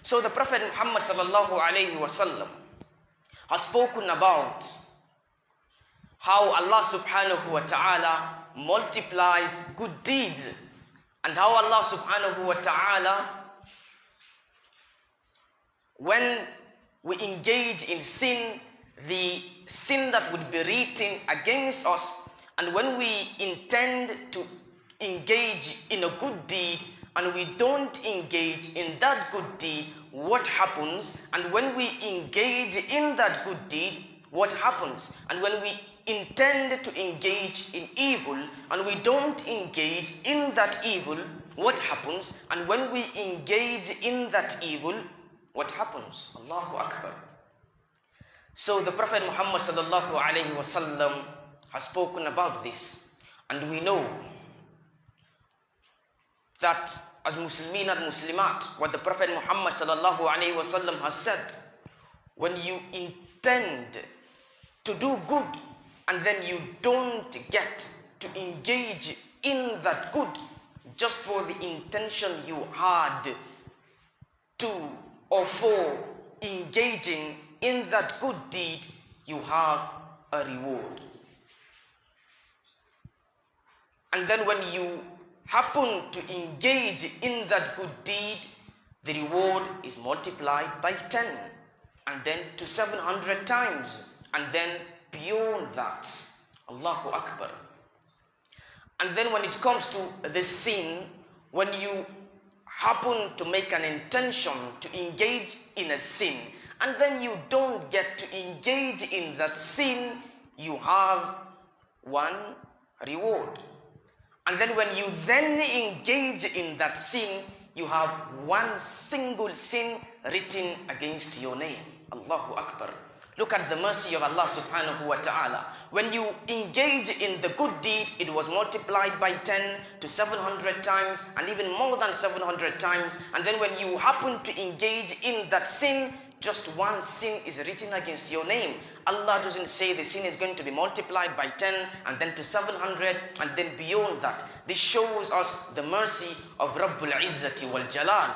So the Prophet Muhammad sallallahu alayhi wasallam has spoken about how Allah subhanahu wa ta'ala multiplies good deeds, and how Allah subhanahu wa ta'ala, when we engage in sin, the sin that would be written against us, and when we intend to engage in a good deed and we don't engage in that good deed, what happens? And when we engage in that good deed, what happens? And when we intend to engage in evil and we don't engage in that evil, what happens? And when we engage in that evil, what happens? Allahu Akbar. So the Prophet Muhammad sallallahu alayhi wasallam has spoken about this, and we know that as Muslimin and Muslimat, what the Prophet Muhammad sallallahu alayhi wasallam has said, when you intend to do good and then you don't get to engage in that good just for the intention you had to or for engaging in that good deed, you have a reward. And then when you happen to engage in that good deed, the reward is multiplied by 10, and then to 700 times, and then beyond that. Allahu Akbar. And then when it comes to the sin, when you happen to make an intention to engage in a sin, and then you don't get to engage in that sin, you have one reward. And then when you then engage in that sin, you have one single sin written against your name. Allahu Akbar. Look at the mercy of Allah subhanahu wa ta'ala. When you engage in the good deed, it was multiplied by 10 to 700 times, and even more than 700 times. And then when you happen to engage in that sin, just one sin is written against your name. Allah doesn't say the sin is going to be multiplied by 10 and then to 700 and then beyond that. This shows us the mercy of Rabbul Izzati wal Jalal.